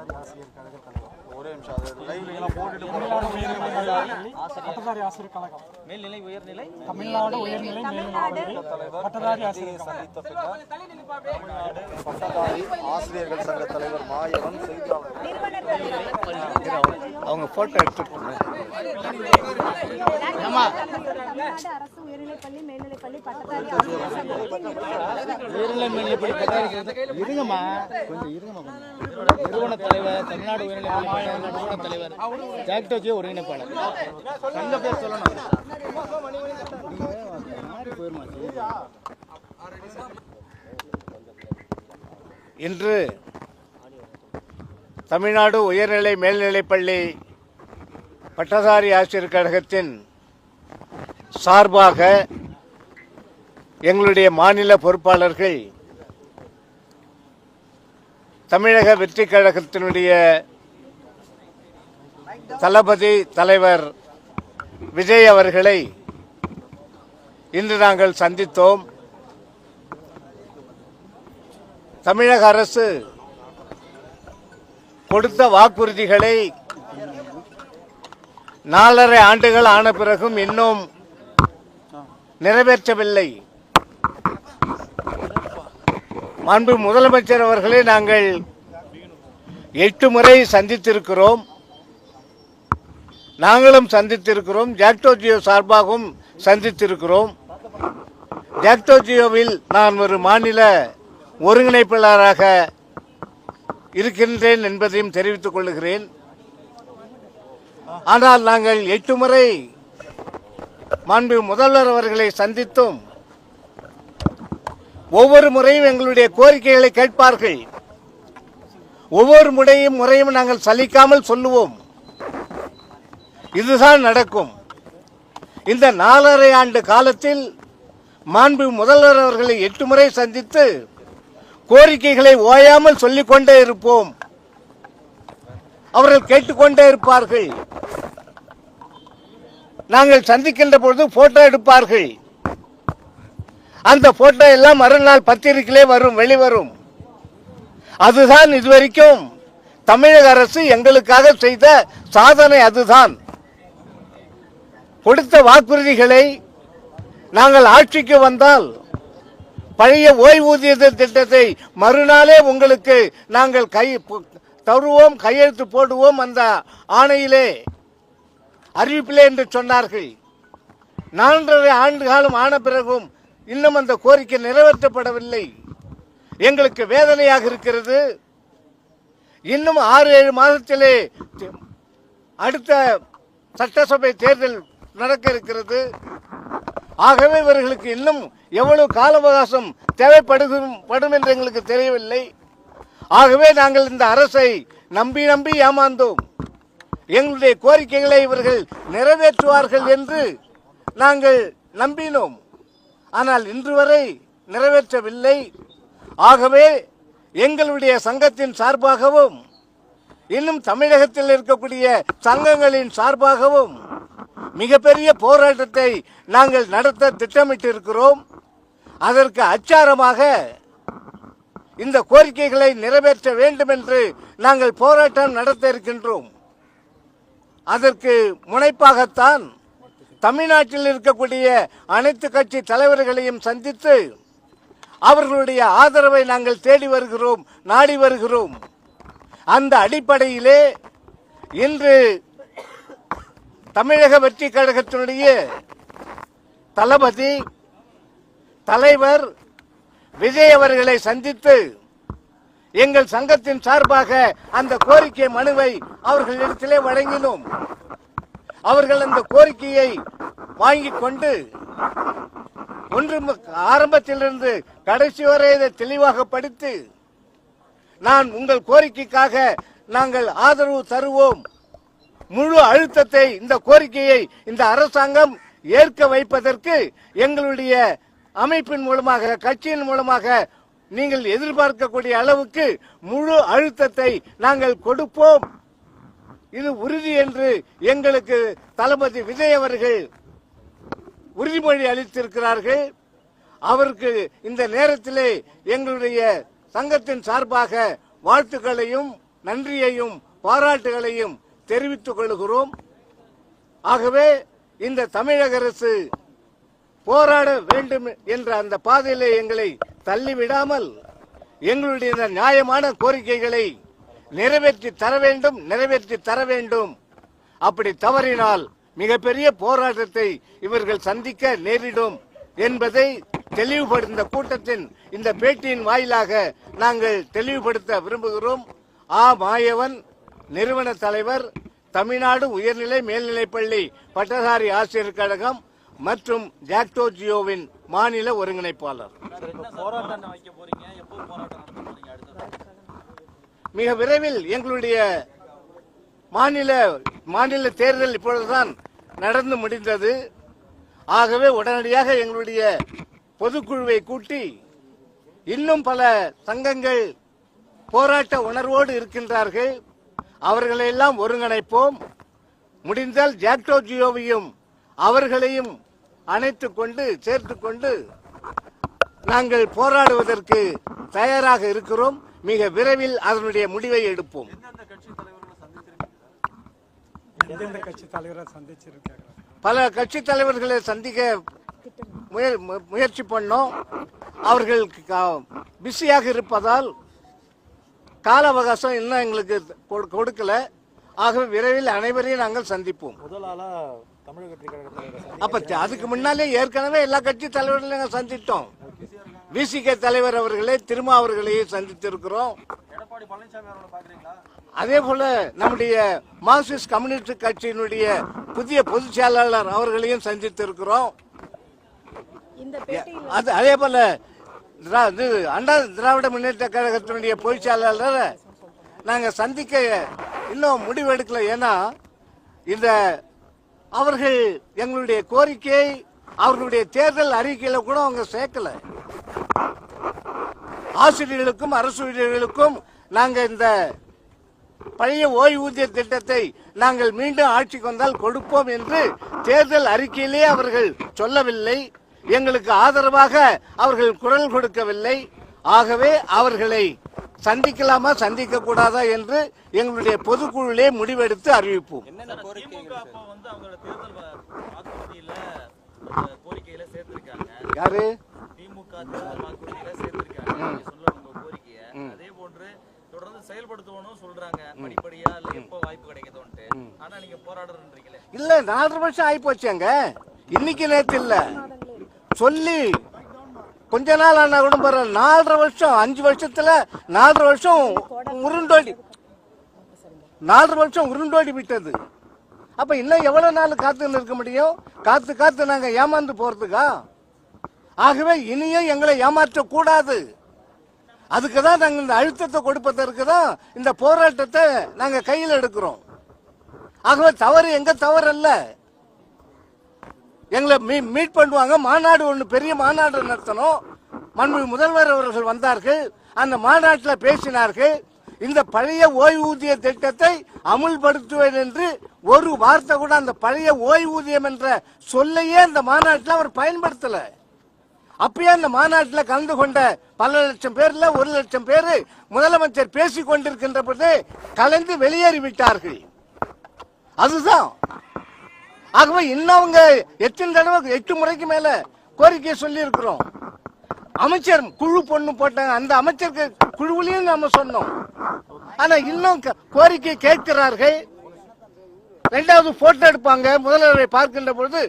பட்டதாரி ஆசிரியர் கழக தலைவர். ஒரே நிமிஷம் அது லைவ்லாம் போட்டுட்டு பட்டதாரி ஆசிரியர் கழகம் மேல்நிலை உயர்நிலை தமிழ்நாடு உயர்நிலை மேல்நிலை தலைவர் பட்டதாரி ஆசிரியர் சந்தித்த பின்னர் தமிழ்நாடு பட்டதாரி ஆசிரியர்கள் சங்க தலைவர் மாயவன் செய்தியாளர் அவங்க போட்டோ எடுத்துட்டு அரசு உயர்நிலைப்பள்ளி மேல்நிலைப்பள்ளி பட்டதாரி ஆசிரியர் இருங்கம்மா கொஞ்சம் இருங்கம்மா. நிறுவன தலைவர் தமிழ்நாடு உயர்நிலைப்பள்ளி நிறுவன தலைவர் ஜாக்டோஜியோ ஒருங்கிணைப்பாளர் சங்க பேர் சொல்லணும். இன்று தமிழ்நாடு உயர்நிலை மேல்நிலைப்பள்ளி பட்டதாரி ஆசிரியர் கழகத்தின் சார்பாக எங்களுடைய மாநில பொறுப்பாளர்கள் தமிழக வெற்றி கழகத்தினுடைய தளபதி தலைவர் விஜய் அவர்களை இன்று நாங்கள் சந்தித்தோம். தமிழக அரசு கொடுத்த வாக்குறுதிகளை 4.5 ஆண்டுகள் ஆன பிறகும் இன்னும் நிறைவேற்றவில்லை. மாண்பு முதலமைச்சர் அவர்களை நாங்கள் 8 முறை சந்தித்திருக்கிறோம். நாங்களும் சந்தித்திருக்கிறோம். ஜாக்டோஜியோ சார்பாகவும் சந்தித்திருக்கிறோம். ஜாக்டோஜியோவில் நான் ஒரு மாநில ஒருங்கிணைப்பாளராக இருக்கின்றேன் என்பதையும் தெரிவித்துக் கொள்கிறேன். ஆனால் நாங்கள் 8 முறை மாண்பு முதல்வர் அவர்களை சந்தித்தும் ஒவ்வொரு முறையும் எங்களுடைய கோரிக்கைகளை கேட்பார்கள். ஒவ்வொரு முறையும் நாங்கள் சலிக்காமல் சொல்லுவோம். இதுதான் நடக்கும். இந்த 4.5 ஆண்டு காலத்தில் மாண்பு முதல்வர் அவர்களை 8 முறை சந்தித்து கோரிக்கைகளை ஓயாமல் சொல்லிக்கொண்டே இருப்போம். அவர்கள் கேட்டுக்கொண்டே இருப்பார்கள். நாங்கள் சந்திக்கின்ற பொழுது போட்டோ எடுப்பார்கள். அந்த போட்டோ எல்லாம் மறுநாள் பத்திரிகையிலே வரும், வெளிவரும். அதுதான் இதுவரைக்கும் தமிழக அரசு எங்களுக்காக செய்த சாதனை. அதுதான் கொடுத்த வாக்குறுதிகளை நாங்கள் ஆட்சிக்கு வந்தால் பழைய ஓய்வூதிய திட்டத்தை மறுநாளே உங்களுக்கு நாங்கள் தருவோம், கையெழுத்து போடுவோம் அந்த ஆணையிலே அறிவிப்பிலே என்று சொன்னார்கள். 4.5 ஆண்டு காலம் ஆன பிறகும் இன்னும் அந்த கோரிக்கை நிறைவேற்றப்படவில்லை. எங்களுக்கு வேதனையாக இருக்கிறது. இன்னும் 6-7 மாதத்திலே அடுத்த சட்டசபை தேர்தல் நடக்க இருக்கிறது. ஆகவே இவர்களுக்கு இன்னும் எவ்வளவு கால அவகாசம் தேவைப்படும் என்று எங்களுக்கு தெரியவில்லை. ஆகவே நாங்கள் இந்த அரசை நம்பி ஏமாந்தோம். எங்களுடைய கோரிக்கைகளை இவர்கள் நிறைவேற்றுவார்கள் என்று நாங்கள் நம்பினோம். ஆனால் இன்று வரை நிறைவேற்றவில்லை. ஆகவே எங்களுடைய சங்கத்தின் சார்பாகவும் இன்னும் தமிழகத்தில் இருக்கக்கூடிய சங்கங்களின் சார்பாகவும் மிகப்பெரிய போராட்டத்தை நாங்கள் நடத்த திட்டமிட்டிருக்கிறோம். அதற்கு அச்சாரமாக இந்த கோரிக்கைகளை நிறைவேற்ற வேண்டும் என்று நாங்கள் போராட்டம் நடத்த இருக்கின்றோம். அதற்கு முனைப்பாகத்தான் தமிழ்நாட்டில் இருக்கக்கூடிய அனைத்து கட்சி தலைவர்களையும் சந்தித்து அவர்களுடைய ஆதரவை நாங்கள் தேடி வருகிறோம், நாடி வருகிறோம். அந்த அடிப்படையிலே இன்று தமிழக வெற்றி கழகத்தினுடைய தளபதி தலைவர் விஜய் அவர்களை சந்தித்து எங்கள் சங்கத்தின் சார்பாக அந்த கோரிக்கை மனுவை அவர்களிடத்திலே வழங்கினோம். அவர்கள் அந்த கோரிக்கையை வாங்கிக் கொண்டு ஆரம்பத்திலிருந்து கடைசி வரை இதை தெளிவாக படித்து நான் உங்கள் கோரிக்கைக்காக நாங்கள் ஆதரவு தருவோம், முழு அழுத்தத்தை இந்த கோரிக்கையை இந்த அரசாங்கம் ஏற்க வைப்பதற்கு எங்களுடைய அமைப்பின் மூலமாக கட்சியின் மூலமாக நீங்கள் எதிர்பார்க்கக்கூடிய அளவுக்கு முழு அழுத்தத்தை நாங்கள் கொடுப்போம், இது உறுதி என்று எங்களுக்கு தளபதி விஜய் அவர்கள் உறுதிமொழி அளித்திருக்கிறார்கள். அவருக்கு இந்த நேரத்திலே எங்களுடைய சங்கத்தின் சார்பாக வாழ்த்துக்களையும் நன்றியையும் பாராட்டுகளையும் தெரிவித்துக் கொள்கிறோம். ஆகவே இந்த தமிழக அரசு போராட வேண்டும் என்ற அந்த பாதையிலே எங்களை தள்ளிவிடாமல் எங்களுடைய இந்த நியாயமான கோரிக்கைகளை நிறைவேற்றி தர வேண்டும். அப்படி தவறினால் மிகப்பெரிய போராட்டத்தை இவர்கள் சந்திக்க நேரிடும் என்பதை தெளிவுபடுத்த கூட்டத்தின் இந்த பேட்டியின் வாயிலாக நாங்கள் தெளிவுபடுத்த விரும்புகிறோம். மாயவன் நிறுவன தலைவர், தமிழ்நாடு உயர்நிலை மேல்நிலைப்பள்ளி பட்டதாரி ஆசிரியர் கழகம் மற்றும் ஜாக்டோ ஜியோவின் மாநில ஒருங்கிணைப்பாளர். மிக விரைவில் எங்களுடைய மாநில தேர்தல் இப்பொழுதுதான் நடந்து முடிந்தது. ஆகவே உடனடியாக எங்களுடைய பொதுக்குழுவை கூட்டி இன்னும் பல சங்கங்கள் போராட்ட உணர்வோடு இருக்கின்றார்கள், அவர்களையெல்லாம் ஒருங்கிணைப்போம். முடிந்தால் ஜாக்டோ ஜியோவையும் அவர்களையும் அணைத்துக் கொண்டு சேர்த்துக் கொண்டு நாங்கள் போராடுவதற்கு தயாராக இருக்கிறோம். மிக விரைவில் அதனுடைய முடிவை எடுப்போம். பல கட்சி தலைவர்களை சந்திக்க முயற்சி பண்ணோம். அவர்கள் பிஸியாக இருப்பதால் கால அவகாசம் இன்னும் எங்களுக்கு கொடுக்கல. ஆகவே விரைவில் அனைவரையும் நாங்கள் சந்திப்போம். அப்ப அதுக்கு முன்னாலே ஏற்கனவே எல்லா கட்சி தலைவர்களையும் சந்தித்தோம். விசிக தலைவர் அவர்களை திருமா அவர்களையும் சந்தித்திருக்கிறோம். அதே போல நம்முடைய மார்க்சிஸ்ட் கம்யூனிஸ்ட் கட்சியினுடைய புதிய பொதுச் செயலாளர் அவர்களையும் சந்தித்திருக்கிறோம். அதே போல அண்ணா திராவிட முன்னேற்ற கழகத்தினுடைய பொதுச் செயலாளரை நாங்க சந்திக்க இன்னும் முடிவெடுக்கல. ஏன்னா இந்த அவர்கள் எங்களுடைய கோரிக்கையை அவர்களுடைய தேர்தல் அறிக்கையில கூட அவங்க சேர்க்கல. ஆசிரியர்களுக்கும் அரசு ஊழியர்களுக்கும் நாங்க இந்த பழைய ஓய்வூதிய திட்டத்தை நாங்கள் மீண்டும் ஆட்சிக்கு வந்தால் கொடுப்போம் என்று தேர்தல் அறிக்கையிலே அவர்கள் சொல்லவில்லை. எங்களுக்கு ஆதரவாக அவர்கள் குரல் கொடுக்கவில்லை. ஆகவே அவர்களை சந்திக்கலாமா சந்திக்க கூடாதா என்று எங்களுடைய பொதுக்குழுவிலே முடிவெடுத்து அறிவிப்போம். யாரு இல்ல 4 வருஷம் ஆயி போச்சாங்க. இன்னைக்கு நேற்று இல்ல சொல்லி கொஞ்ச நாள் ஆனா கூட 4 வருஷம் 5 வருஷத்துல 4 வருஷம் உருண்டோடி விட்டது. அப்ப இன்னும் எவ்வளவு நாள் காத்து நிற்க முடியும்? காத்து நாங்க ஏமாந்து போறதுக்கா? ஆகவே இனியும் எங்களை ஏமாற்ற கூடாது. அதுக்குதான் நாங்க இந்த அழுத்தத்தை கொடுப்பதற்கு தான் இந்த போராட்டத்தை நாங்க கையில் எடுக்கிறோம். ஆகவே தவறு எங்க தவறு அல்ல. எங்களை மீட் பண்ணுவாங்க. மாநாடு ஒன்று பெரிய மாநாடு நடத்தணும். மாண்புமிகு முதல்வர் அவர்கள் வந்தார்கள். அந்த மாநாட்டில் பேசினார்கள். இந்த பழைய ஓய்வூதிய திட்டத்தை அமுல்படுத்துவேன் என்று ஒரு வார்த்தை கூட அந்த பழைய ஓய்வூதியம் என்ற சொல்லையே அந்த மாநாட்டில் அவர் பயன்படுத்தல. அப்பயே அந்த மாநாட்டில் கலந்து கொண்ட பல லட்சம் பேர்ல 1 லட்சம் பேர் முதலமைச்சர் பேசிக் கொண்டிருக்கின்ற போது கலந்து வெளியேறிவிட்டார்கள். அதுதான். ஆகவே இன்னும் அவங்க எத்தனை தடவை 8 முறைக்கு மேல கோரிக்கை சொல்லி இருக்கிறோம். அமைச்சர் குழு பொண்ணு போட்டாங்க. அந்த அமைச்சருக்கு குழுவிலையும் நாம சொன்னோம். ஆனா இன்னும் கோரிக்கை கேட்கிறார்கள். 2வது போட்டோ எடுப்பாங்க. முதல்வரை பார்க்கின்ற பொழுது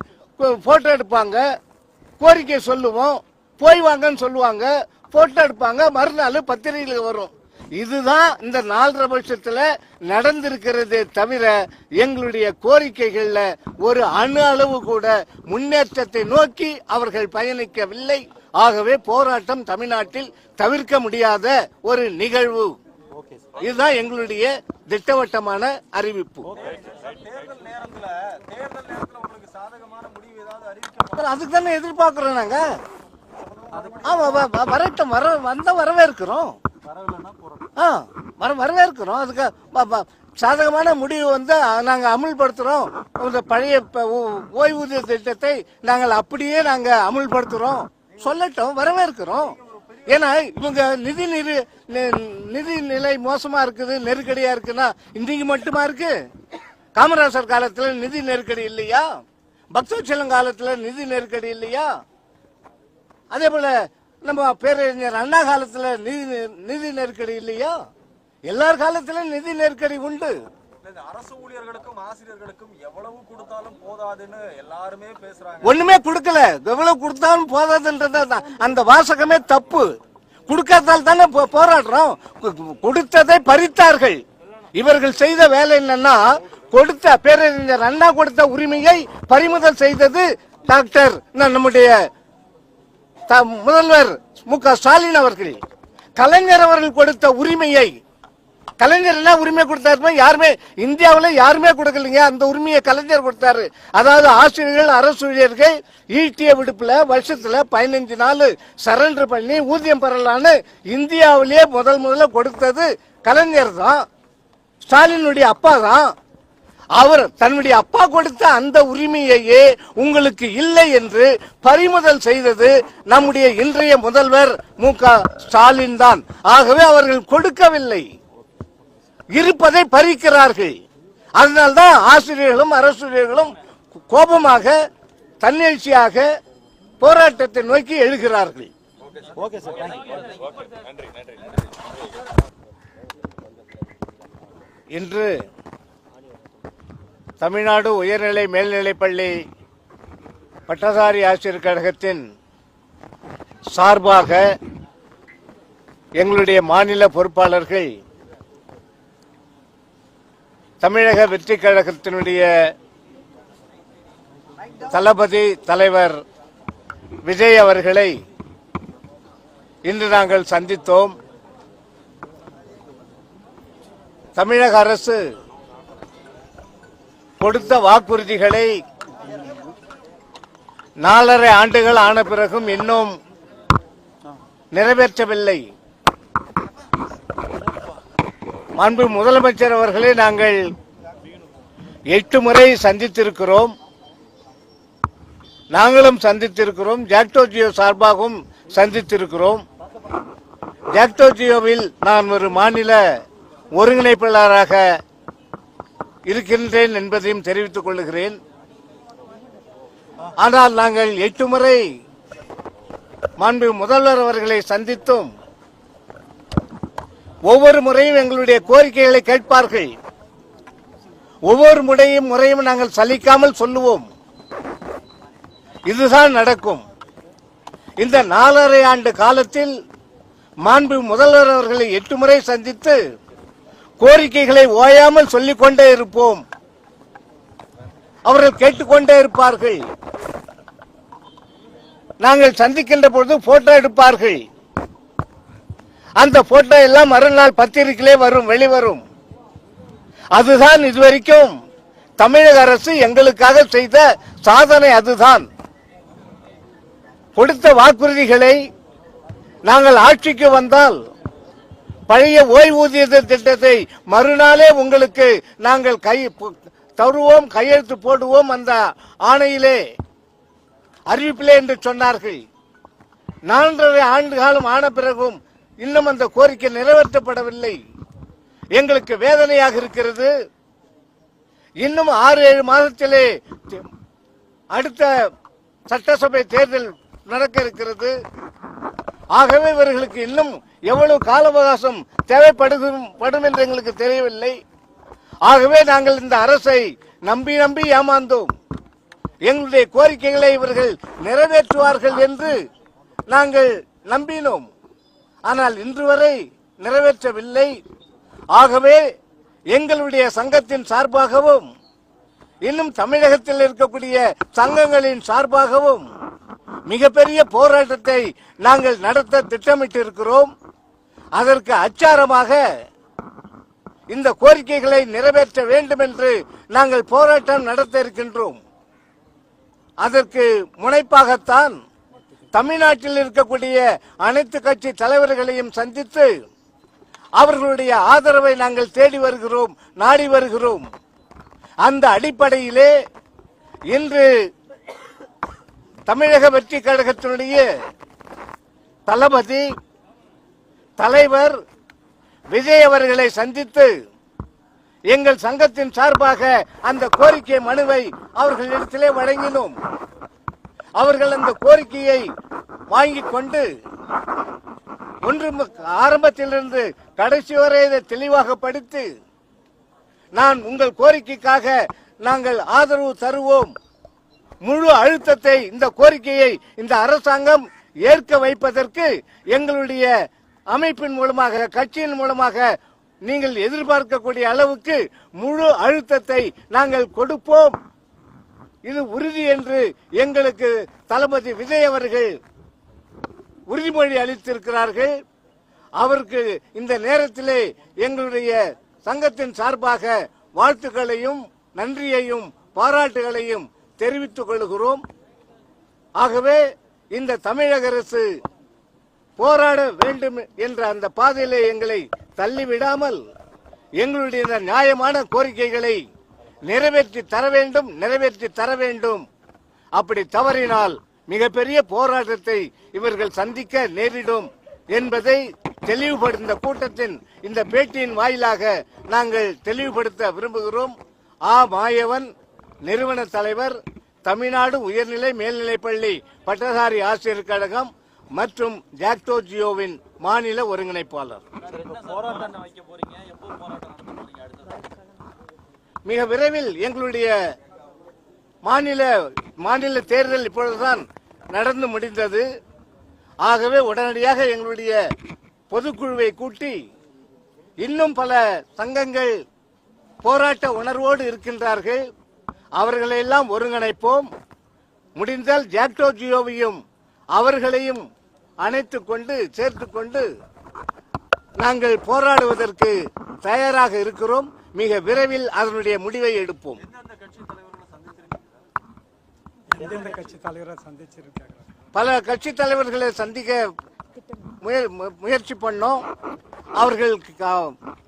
போட்டோ எடுப்பாங்க. கோரிக்கை சொல்லுவோம், போய் வாங்கன்னு சொல்லுவாங்க. போட்டோ எடுப்பாங்க. மறுநாள் பத்திரிகையில் வரும். இதுதான் இந்த 4.5 வருஷத்துல நடந்திருக்கிறதே தவிர எங்களுடைய கோரிக்கைகள்ல ஒரு அணு அளவு கூட முன்னேற்றத்தை நோக்கி அவர்கள் பயணிக்கவில்லை. ஆகவே போராட்டம் தமிழ்நாட்டில் தவிர்க்க முடியாத ஒரு நிகழ்வு. இதுதான் எங்களுடைய திட்டவட்டமான அறிவிப்பு. அதுக்கு தானே எதிர்பார்க்கிறோம் நாங்க. ஆமா வரட்டும், வரவேற்கிறோம். வரவேற்கிறோம். அதுக்கு சாதகமான முடிவு வந்து நாங்க அமுல்படுத்துறோம். இந்த பழைய ஓய்வூதிய திட்டத்தை நாங்கள் அப்படியே நாங்க அமுல்படுத்துறோம் சொல்லட்டும், வரவேற்கிறோம். ஏன்னா இவங்க நிதி நிலை மோசமா இருக்குது, நெருக்கடியா இருக்குன்னா இன்றைக்கு மட்டுமா இருக்கு? காமராசர் காலத்துல நிதி நெருக்கடி இல்லையா? பக்தவச்சலம் காலத்துல நிதி நெருக்கடி இல்லையா? அதே போல நம்ம பேரறிஞர் அண்ணா காலத்துல நிதி நெருக்கடி இல்லையா? எல்லார் காலத்திலும் நிதி நெருக்கடி உண்டு. அரசு ஊழியர்களுக்கும் ஆசிரியர்களுக்கும் எவ்வளவு கொடுத்தாலும் போதாதுன்னு எல்லாருமே பேசுறாங்க. ஒண்ணுமே கொடுக்கல, எவ்வளவு கொடுத்தாலும் போதாதுன்றது அந்த வாசகமே தப்பு. கொடுக்காதால் தானே போராடுறோம். கொடுத்ததை பறித்தார்கள். இவர்கள் செய்த வேலை என்னன்னா, கொடுத்த பேரறிஞர் அண்ணா கொடுத்த உரிமையை பறிமுதல் செய்தது டாக்டர் நம்முடைய முதல்வர் மு.க. ஸ்டாலின் அவர்கள். கலைஞர் அவர்கள் கொடுத்த உரிமையை, கலைஞர் என்ன உரிமை கொடுத்தாருமா? யாருமே இந்தியாவில் யாருமே கொடுக்கலீங்க. அந்த உரிமையை கலைஞர் கொடுத்தாரு. அதாவது ஆசிரியர்கள், அரசு ஊழியர்கள் ஈட்டிய விடுப்புல வருஷத்துல 15 நாள் சரண்டர் பண்ணி ஊதியம் பெறலான்னு இந்தியாவிலேயே முதல்ல கொடுத்தது கலைஞர் தான், ஸ்டாலினுடைய அப்பா தான். அவர் தன்னுடைய அப்பா கொடுத்த அந்த உரிமையையே உங்களுக்கு இல்லை என்று பறிமுதல் செய்தது நம்முடைய இன்றைய முதல்வர் மு.க. ஸ்டாலின் தான். ஆகவே அவர்கள் கொடுக்கவில்லை, இருப்பதை பறிக்கிறார்கள். அதனால்தான் ஆசிரியர்களும் அரசூழியர்களும் கோபமாக தன்னெழுச்சியாக போராட்டத்தை நோக்கி எழுகிறார்கள். ஓகே சார், இன்று தமிழ்நாடு உயர்நிலை மேல்நிலைப்பள்ளி பட்டதாரி ஆசிரியர் கழகத்தின் சார்பாக எங்களுடைய மாநில பொறுப்பாளர்கள் தமிழக வெற்றி கழகத்தினுடைய தளபதி தலைவர் விஜய் அவர்களை இன்று நாங்கள் சந்தித்தோம். தமிழக அரசு கொடுத்த வாக்குறுதிகளை 4.5 ஆண்டுகள் ஆன பிறகும் இன்னும் நிறைவேற்றவில்லை. மாண்பு முதலமைச்சர் அவர்களை நாங்கள் 8 முறை சந்தித்திருக்கிறோம். நாங்களும் சந்தித்திருக்கிறோம். ஜாக்டோ ஜியோ சார்பாகவும் சந்தித்திருக்கிறோம். ஜாக்டோ ஜியோவில் நான் ஒரு மாநில ஒருங்கிணைப்பாளராக இருக்கின்றேன் என்பதையும் தெரிவித்துக் கொள்கிறேன். ஆனால் நாங்கள் 8 முறை மாண்பு முதல்வர் அவர்களை சந்தித்தும் ஒவ்வொரு முறையும் எங்களுடைய கோரிக்கைகளை கேட்பார்கள். ஒவ்வொரு முறையும் நாங்கள் சலிக்காமல் சொல்லுவோம். இதுதான் நடக்கும். இந்த 4.5 ஆண்டு காலத்தில் மாண்பு முதல்வர் அவர்களை 8 முறை சந்தித்து கோரிக்கைகளை ஓயாமல் சொல்லிக் கொண்டே இருப்போம். அவர்கள் கேட்டுக்கொண்டே இருப்பார்கள். நாங்கள் சந்திக்கின்ற பொழுது போட்டோ எடுப்பார்கள். அந்த போட்டோ எல்லாம் மறுநாள் பத்திரிகையிலே வரும், வெளிவரும். அதுதான் இதுவரைக்கும் தமிழக அரசு எங்களுக்காக செய்த சாதனை. அதுதான் கொடுத்த வாக்குறுதிகளை நாங்கள் ஆட்சிக்கு வந்தால் பழைய ஓய்வூதிய திட்டத்தை மறுநாளே உங்களுக்கு நாங்கள் தருவோம், கையெழுத்து போடுவோம் அந்த ஆணையிலே, அறிவிப்பிலே என்று சொன்னார்கள். 4.5 ஆண்டு காலம் ஆன பிறகும் இன்னும் அந்த கோரிக்கை நிறைவேற்றப்படவில்லை. எங்களுக்கு வேதனையாக இருக்கிறது. இன்னும் 6-7 மாதத்திலே அடுத்த சட்டசபை தேர்தல் நடக்க இருக்கிறது. ஆகவே இவர்களுக்கு இன்னும் எவ்வளவு கால அவகாசம் தேவைப்படும் என்று எங்களுக்கு தெரியவில்லை. ஆகவே நாங்கள் இந்த அரசை நம்பி ஏமாந்தோம். எங்களுடைய கோரிக்கைகளை இவர்கள் நிறைவேற்றுவார்கள் என்று நாங்கள் நம்பினோம். ஆனால் இன்று வரை நிறைவேற்றவில்லை. ஆகவே எங்களுடைய சங்கத்தின் சார்பாகவும் இன்னும் தமிழகத்தில் இருக்கக்கூடிய சங்கங்களின் சார்பாகவும் மிகப்பெரிய போராட்டத்தை நாங்கள் நடத்த திட்டமிட்டிருக்கிறோம். அதற்கு அச்சாரமாக இந்த கோரிக்கைகளை நிறைவேற்ற வேண்டும் என்று நாங்கள் போராட்டம் நடத்த இருக்கின்றோம். அதற்கு முனைப்பாகத்தான் தமிழ்நாட்டில் இருக்கக்கூடிய அனைத்து கட்சி தலைவர்களையும் சந்தித்து அவர்களுடைய ஆதரவை நாங்கள் தேடி வருகிறோம், நாடி வருகிறோம். அந்த அடிப்படையிலே இன்று தமிழக வெற்றி கழகத்தினுடைய தளபதி தலைவர் விஜய் அவர்களை சந்தித்து எங்கள் சங்கத்தின் சார்பாக அந்த கோரிக்கை மனுவை அவர்களிடத்திலே வழங்கினோம். அவர்கள் அந்த கோரிக்கையை வாங்கிக் கொண்டு ஆரம்பத்திலிருந்து கடைசி வரை இதை தெளிவாக படித்து நான் உங்கள் கோரிக்கைக்காக நாங்கள் ஆதரவு தருவோம், முழு அழுத்தத்தை இந்த கோரிக்கையை இந்த அரசாங்கம் ஏற்க வைப்பதற்கு எங்களுடைய அமைப்பின் மூலமாக கட்சியின் மூலமாக நீங்கள் எதிர்பார்க்கக்கூடிய அளவுக்கு முழு அழுத்தத்தை நாங்கள் கொடுப்போம், இது உறுதி என்று எங்களுக்கு தளபதி விஜய் அவர்கள் உறுதிமொழி அளித்திருக்கிறார்கள். அவருக்கு இந்த நேரத்திலே எங்களுடைய சங்கத்தின் சார்பாக வாழ்த்துக்களையும் நன்றியையும் பாராட்டுகளையும் தெரிவித்துக் கொள்கிறோம். ஆகவே இந்த தமிழக அரசு போராட வேண்டும் என்ற அந்த பாதையிலே எங்களை தள்ளிவிடாமல் எங்களுடைய நியாயமான கோரிக்கைகளை நிறைவேற்றி தர வேண்டும். அப்படி தவறினால் மிகப்பெரிய போராட்டத்தை இவர்கள் சந்திக்க நேரிடும் என்பதை தெளிவுபடுத்த கூட்டத்தின் இந்த பேட்டியின் வாயிலாக நாங்கள் தெளிவுபடுத்த விரும்புகிறோம். மாயவன் நிறுவன தலைவர், தமிழ்நாடு உயர்நிலை மேல்நிலைப்பள்ளி பட்டதாரி ஆசிரியர் கழகம் மற்றும் ஜாக்டோ ஜியோவின் மாநில ஒருங்கிணைப்பாளர். மிக விரைவில் எங்களுடைய மாநில தேர்தல் இப்பொழுதுதான் நடந்து முடிந்தது. ஆகவே உடனடியாக எங்களுடைய பொதுக்குழுவை கூட்டி இன்னும் பல சங்கங்கள் போராட்ட உணர்வோடு இருக்கின்றார்கள், அவர்களையெல்லாம் ஒருங்கிணைப்போம். முடிந்தால் ஜாக்டோ ஜியோவையும் அவர்களையும் அணைத்துக் கொண்டு சேர்த்துக் கொண்டு நாங்கள் போராடுவதற்கு தயாராக இருக்கிறோம். மிக விரைவில் அதனுடைய முடிவை எடுப்போம். பல கட்சி தலைவர்களை சந்திக்க முயற்சி பண்ணோம். அவர்கள்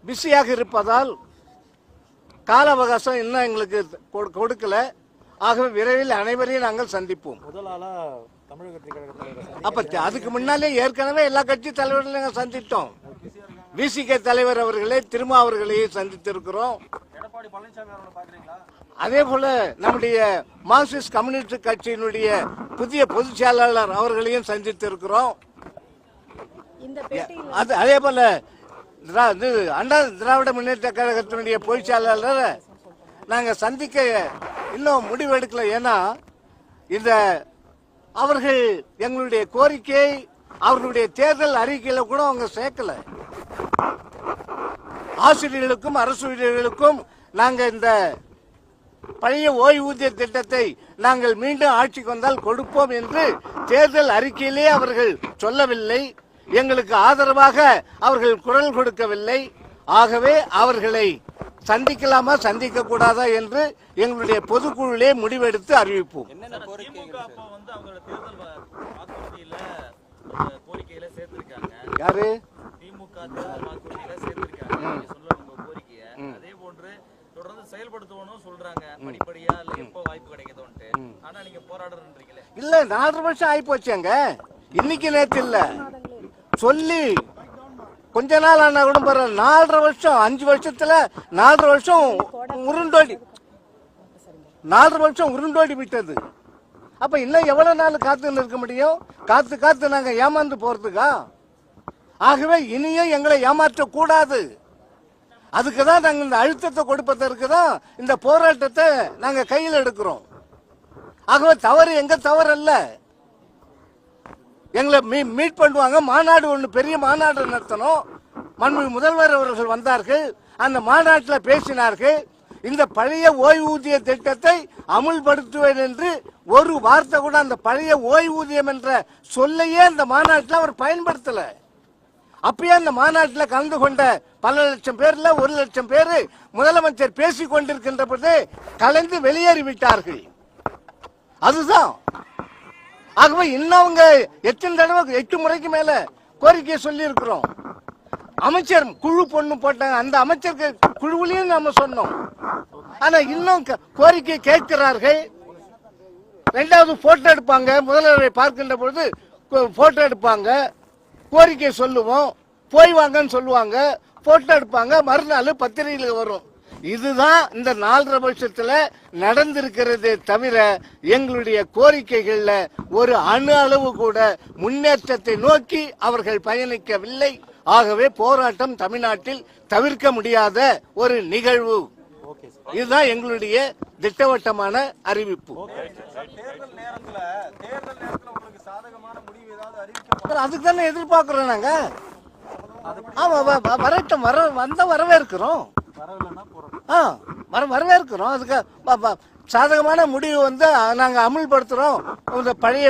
பிஸியாக இருப்பதால் கால அவகாசம் இன்னும் எங்களுக்கு கொடுக்கல. ஆகவே விரைவில் அனைவரையும் நாங்கள் சந்திப்போம். அப்ப அதுக்கு முன்னாலே ஏற்கனவே எல்லா கட்சி தலைவர்களையும் சந்தித்தோம். விசிக தலைவர் அவர்களை திருமா அவர்களையும் சந்தித்திருக்கிறோம். அதே போல நம்முடைய மார்க்சிஸ்ட் கம்யூனிஸ்ட் கட்சியினுடைய புதிய பொதுச் செயலாளர் அவர்களையும் சந்தித்திருக்கிறோம். அதே போல அண்ணா திராவிட முன்னேற்ற கழகத்தினுடைய பொதுச் செயலாளர் நாங்க சந்திக்க இன்னும் முடிவெடுக்கல. ஏன்னா இந்த அவர்கள் எங்களுடைய கோரிக்கை அவர்களுடைய தேர்தல் அறிக்கையில கூட அவங்க சேர்க்கல. ஆசிரியர்களுக்கும் அரசு ஊழியர்களுக்கும் நாங்க இந்த பழைய ஓய்வூதிய திட்டத்தை நாங்கள் மீண்டும் ஆட்சிக்கு வந்தால் கொடுப்போம் என்று தேர்தல் அறிக்கையிலே அவர்கள் சொல்லவில்லை. எங்களுக்கு ஆதரவாக அவர்கள் குரல் கொடுக்கவில்லை. ஆகவே அவர்களை சந்திக்கலாமா சந்திக்க கூடாதா என்று எங்களுடைய பொதுக்குழுவிலே முடிவெடுத்து அறிவிப்போம். யாரு இல்ல 4 வருஷம் ஆயி போச்சுங்க. இன்னைக்கு நேற்று இல்ல சொல்லி கொஞ்ச நாள் ஆனா கூட 4.5 வருஷம் 5 வருஷத்துல 4 வருஷம் உருண்டோடி விட்டது. அப்ப இன்னும் எவ்வளவு நாள் காத்து நிற்க முடியும்? காத்து நாங்க ஏமாந்து போறதுக்கா? ஆகவே இனியும் எங்களை ஏமாற்ற கூடாது. அதுக்குதான் நாங்க இந்த அழுத்தத்தை கொடுப்பதற்கு தான் இந்த போராட்டத்தை நாங்க கையில் எடுக்கிறோம். ஆகவே தவறு எங்க தவறு அல்ல. எங்களை மீட் பண்ணுவாங்க. மாநாடு ஒன்று பெரிய மாநாடு நடத்தணும். மாண்புமிகு முதல்வர் அவர்கள் வந்தார்கள், அந்த மாநாட்டில் பேசினார்கள். இந்த பழைய ஓய்வூதிய திட்டத்தை அமுல்படுத்துவேன் என்று ஒரு வார்த்தை கூட அந்த பழைய ஓய்வூதியம் என்ற சொல்லையே அந்த மாநாட்டில் அவர் பயன்படுத்தல. அப்பயே அந்த மாநாட்டில் கலந்து கொண்ட பல லட்சம் பேர்ல 1 லட்சம் பேர் முதலமைச்சர் பேசிக் கொண்டிருக்கின்ற போது கலந்து வெளியேறிவிட்டார்கள். அதுதான். ஆகவே இன்னும் அவங்க எத்தனை தடவை 8 முறைக்கு மேல கோரிக்கை சொல்லி இருக்கிறோம். அமைச்சர் குழு பொண்ணு போட்டாங்க, அந்த அமைச்சருக்கு குழுவிலையும் நாம சொன்னோம். ஆனா இன்னும் கோரிக்கை கேட்கிறார்கள். 2வது போட்டோ எடுப்பாங்க, முதல்வரை பார்க்கின்ற பொழுது போட்டோ எடுப்பாங்க, கோரிக்கை சொல்லுவோம், போய் வாங்கன்னு சொல்லுவாங்க, போட்டோ எடுப்பாங்க, மறுநாள் பத்திரிகையில் வரும். இதுதான் இந்த 4.5 வருஷத்துல நடந்திருக்கிறதே தவிர எங்களுடைய கோரிக்கைகள்ல ஒரு அணு அளவு கூட முன்னேற்றத்தை நோக்கி அவர்கள் பயணிக்கவில்லை. ஆகவே போராட்டம் தமிழ்நாட்டில் தவிர்க்க முடியாத ஒரு நிகழ்வு. இதுதான் எங்களுடைய திட்டவட்டமான அறிவிப்பு. அதுக்கு தானே எதிர்பார்க்கிறோம் நாங்க. ஆமா, வரட்டும், வரவேற்கிறோம். வரவேற்கிறோம். அதுக்கு சாதகமான முடிவு வந்து நாங்க அமுல்படுத்துறோம். இந்த பழைய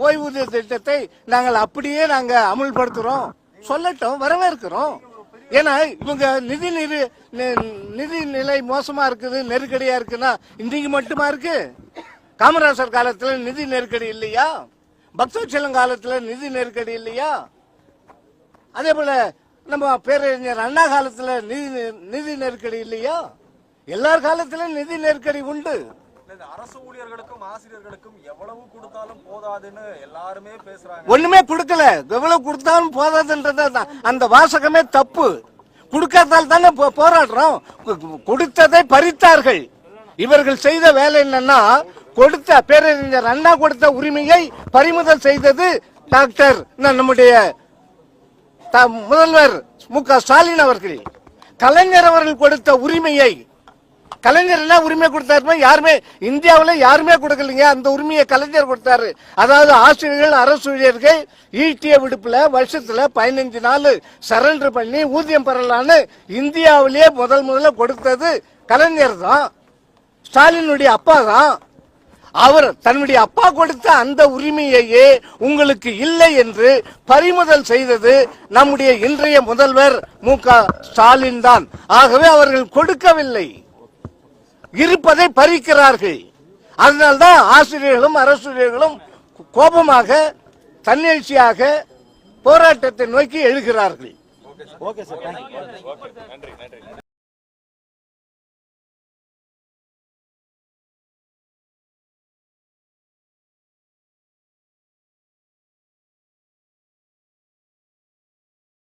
ஓய்வூதிய திட்டத்தை நாங்கள் அப்படியே நாங்க அமுல்படுத்துறோம் சொல்லட்டும், வரவேற்கிறோம். ஏன்னா இவங்க நிதி நிலை மோசமா இருக்குது, நெருக்கடியா இருக்குன்னா இன்றைக்கு மட்டுமா இருக்கு? காமராஜர் காலத்துல நிதி நெருக்கடி இல்லையா? பக்தவச்சலம் காலத்துல நிதி நெருக்கடி இல்லையா? அதே போல நம்ம பேரறிஞர் அண்ணா காலத்துல நிதி நெருக்கடி இல்லையா? எல்லார் காலத்திலும் நிதி நெருக்கடி உண்டு. அரசு ஊழியர்களுக்கும் ஆசிரியர்களுக்கும் எவ்வளவு கொடுத்தாலும் போதாதுன்னு எல்லாருமே பேசுறாங்க. ஒண்ணுமே கொடுக்கல, எவ்வளவு கொடுத்தாலும் போதாதுன்றது அந்த வாசகமே தப்பு. கொடுக்காதால் தானே போராடுறோம். கொடுத்ததை பறித்தார்கள். இவர்கள் செய்த வேலை என்னன்னா, கொடுத்த பேரறிஞர் அண்ணா கொடுத்த உரிமையை பறிமுதல் செய்தது டாக்டர் நம்முடைய முதல்வர் மு.க. ஸ்டாலின் அவர்கள். கலைஞர் அவர்கள் கொடுத்த உரிமையை, கலைஞர் என்ன உரிமை கொடுத்தாருமா? யாருமே இந்தியாவில் யாருமே கொடுக்கலீங்க. அந்த உரிமையை கலைஞர் கொடுத்தாரு. அதாவது ஆசிரியர்கள், அரசு ஊழியர்கள் ஈட்டிய விடுப்புல வருஷத்துல 15 நாள் சரண்டர் பண்ணி ஊதியம் பெறலான்னு இந்தியாவிலேயே முதல்ல கொடுத்தது கலைஞர் தான், ஸ்டாலினுடைய அப்பா தான். அவர் தன்னுடைய அப்பா கொடுத்த அந்த உரிமையையே உங்களுக்கு இல்லை என்று பறிமுதல் செய்தது நம்முடைய இன்றைய முதல்வர் மு.க. ஸ்டாலின் தான். ஆகவே அவர்கள் கொடுக்கவில்லை, இருப்பதை பறிக்கிறார்கள். அதனால்தான் ஆசிரியர்களும் அரசூழியர்களும் கோபமாக தன்னெழுச்சியாக போராட்டத்தை நோக்கி எழுகிறார்கள். Okay sir.